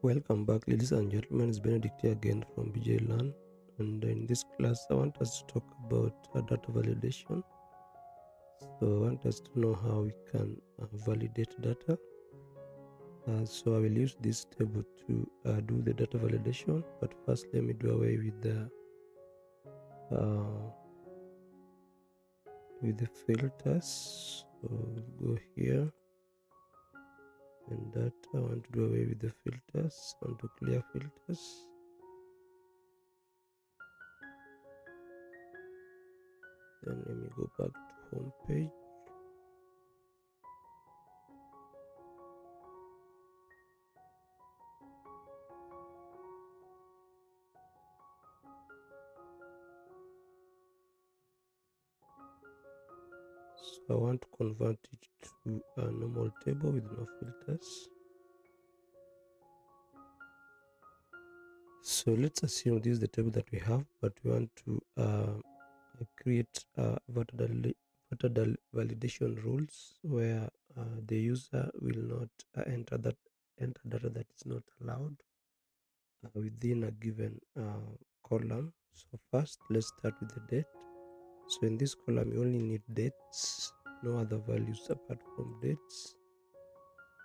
Welcome back, ladies and gentlemen. It's Benedict here again from BJ Learn, and in this class, I want us to talk about data validation. So, I want us to know how we can validate data. So, I will use this table to do the data validation. But first, let me do away with the filters. So, we'll go here, and data. I want to do away with the filters. I want to clear filters. Then let me go back to home page. So I want to convert it to a normal table with no filters. So let's assume this is the table that we have, but we want to create Vertadal validation rules where the user will not enter data that is not allowed within a given column. So first, let's start with the date. So in this column, you only need dates, no other values apart from dates,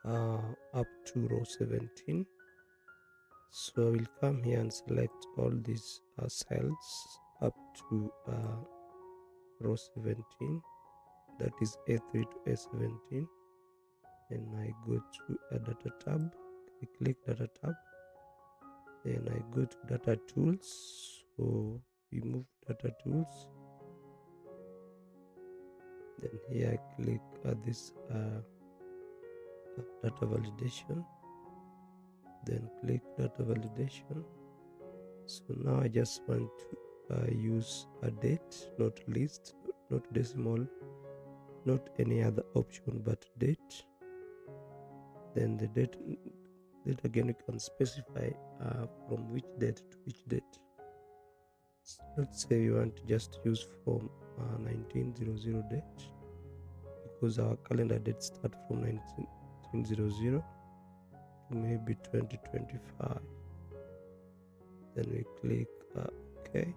up to row 17. So I will come here and select all these cells up to row 17, that is A3 to A17, and I go to a data tab. I click data tab, then I go to data tools. So we move data tools, then here I click this data validation, then click data validation. So now I just want to use a date, not list, not decimal, not any other option but date. Then the date again, you can specify from which date to which date. So let's say you want to just use from 1900 date, because our calendar date start from 1900 to maybe 2025. Then we click OK.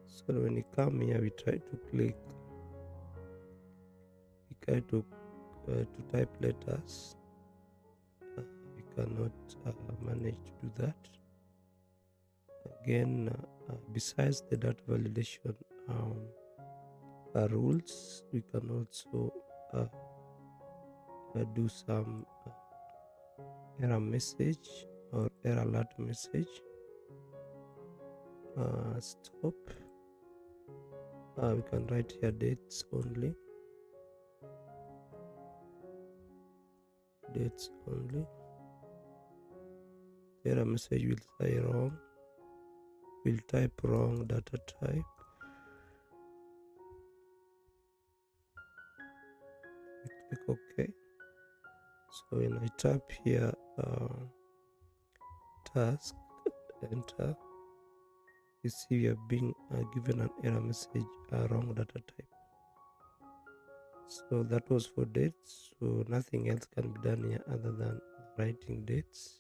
So when we come here, we try to click, we try to type letters. We cannot manage to do that. Again, besides the data validation rules, we can also do some error message or error alert message. Stop. We can write here dates only. Dates only. The error message will say wrong. We'll type wrong data type. We click OK. So when I type here task, enter, you see we are being given an error message, wrong data type. So that was for dates. So nothing else can be done here other than writing dates.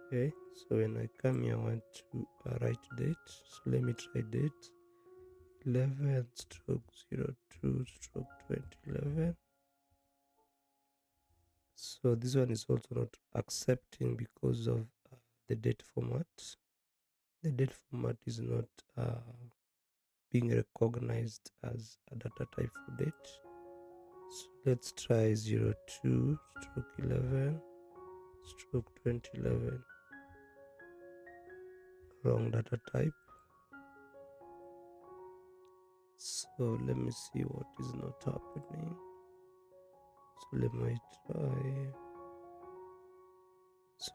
Okay, so when I come here, I want to write date. So let me try date 11 stroke 02 stroke 2011. So this one is also not accepting because of the date format. The date format is not being recognized as a data type for date. So let's try 02 stroke 11 stroke 2011. Wrong data type. So let me see what is not happening. So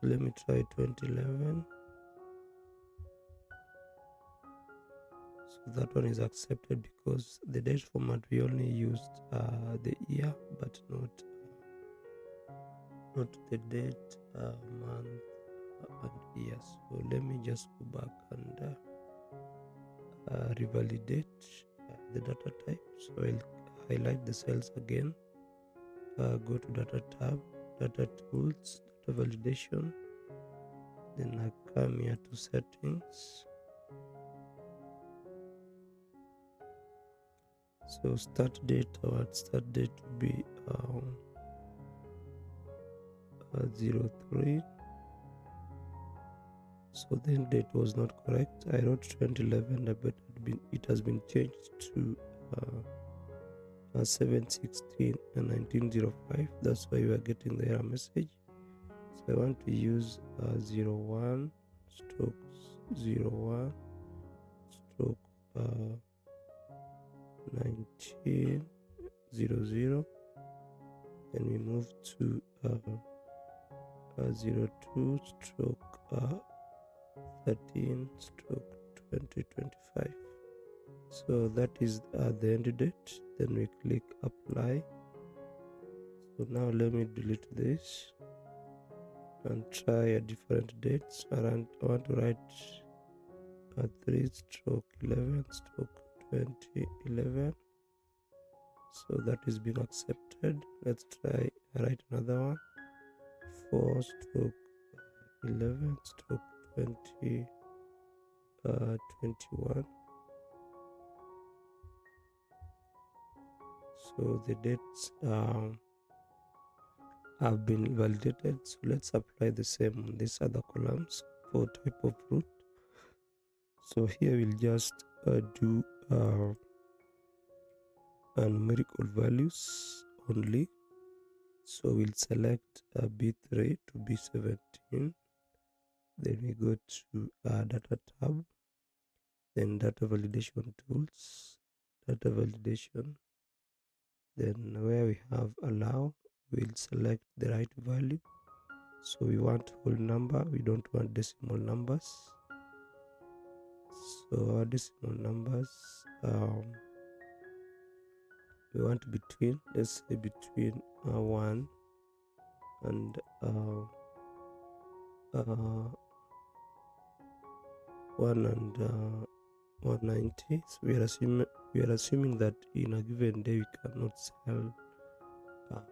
let me try 2011. So that one is accepted because the date format we only used the year, but not the date, month, and year. So let me just go back and revalidate the data type. So I'll highlight the cells again, go to data tab, data tools, data validation. Then I come here to settings. So start date, our start date will be 03. So then date was not correct. I wrote 2011, but it has been changed to 7/16 and 1905. That's why we are getting the error message. So I want to use 01 stroke 01 stroke 1900. Then we move to 02 stroke 13 stroke 2025. So that is the end date. Then we click apply. So now let me delete this and try a different date. So I want to write 3 stroke 11 stroke 2011. So that is being accepted. Let's try write another one. 4 stroke 11 stroke 2021. So the dates have been validated. So let's apply the same on these other columns for type of root. So here we'll just do numerical values only. So we'll select B3 to B17. Then we go to data tab, then data validation tools, data validation. Then where we have allow, we'll select the right value. So we want whole number, we don't want decimal numbers. So our decimal numbers, we want between, let's say between 1 and 190. So we are assuming that in a given day we cannot sell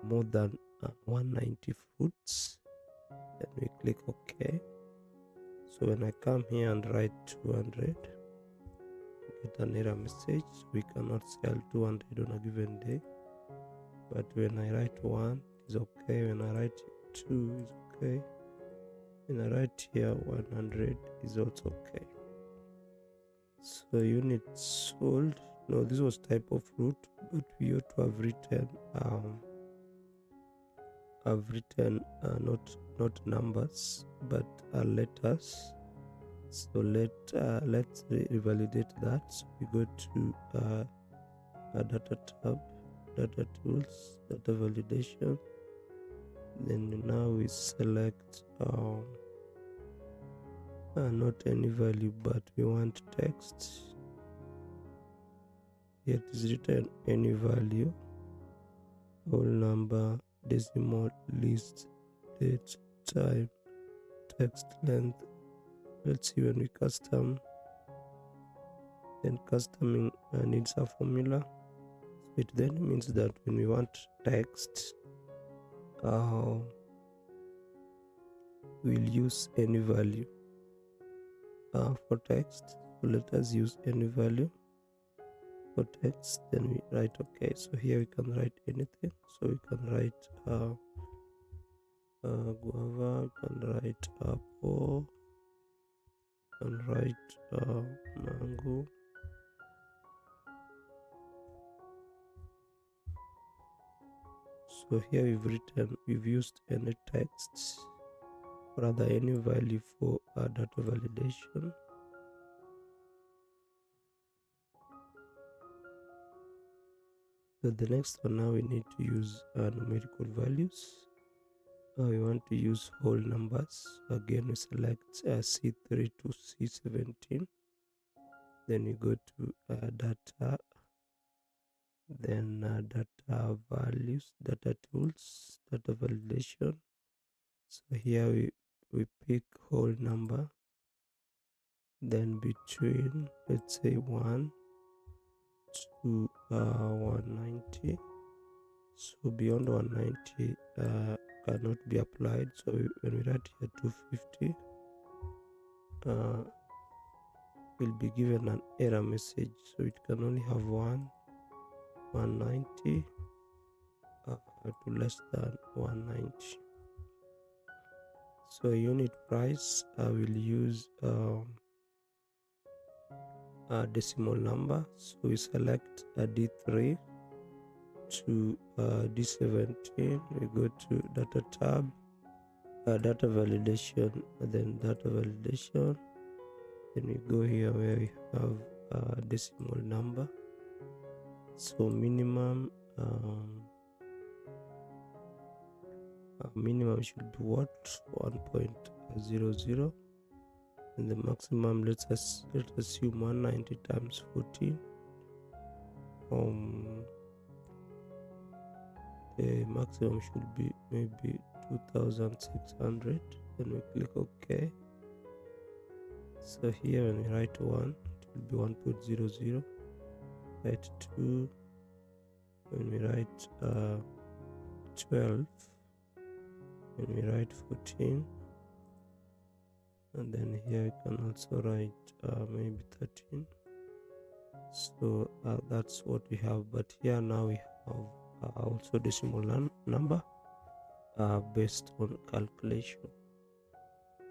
more than 190 fruits. Then we click OK. So when I come here and write 200, get an error message. So we cannot sell 200 on a given day. But when I write 1, it's okay. When I write 2, it's okay. When I write here 100, is also okay. So units sold. No, this was type of fruit, but we ought to have written not numbers but letters. So let's revalidate that. So we go to data tab, data tools, data validation. Then now we select not any value, but we want text. Here it is written any value, whole number, decimal, list, date, time, text length. Let's see when we custom. Then customing needs a formula. It then means that when we want text, we'll use any value. For text, so let us use any value for text. Then we write OK. So here we can write anything. So we can write guava, we can write apple, we can write mango. So here we've used any text, rather any value for data validation. So the next one, now we need to use numerical values. We want to use whole numbers. Again, we select C3 to C17. Then we go to data, then data values, data tools, data validation. So here we pick whole number, then between, let's say 1 to 190. So beyond 190 cannot be applied. So when we write here 250, we'll be given an error message. So it can only have 190 to less than 190. So unit price, I will use a decimal number. So we select a D3 to D17. We go to data tab, data validation, and then data validation. Then we go here where we have a decimal number. So minimum should be what? 1.00, and the maximum, let's assume 190 times 14. The maximum should be maybe 2600. Then we click OK. So here when we write 1, it will be 1.00. Write 2. When we write 12, when we write 14, and then here we can also write maybe 13. So that's what we have. But here now we have also decimal number based on calculation.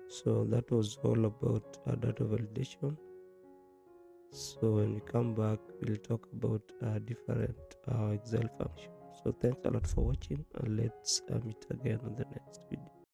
So that was all about data validation. So when we come back, we'll talk about different Excel functions. So thanks a lot for watching, and let's meet again on the next video.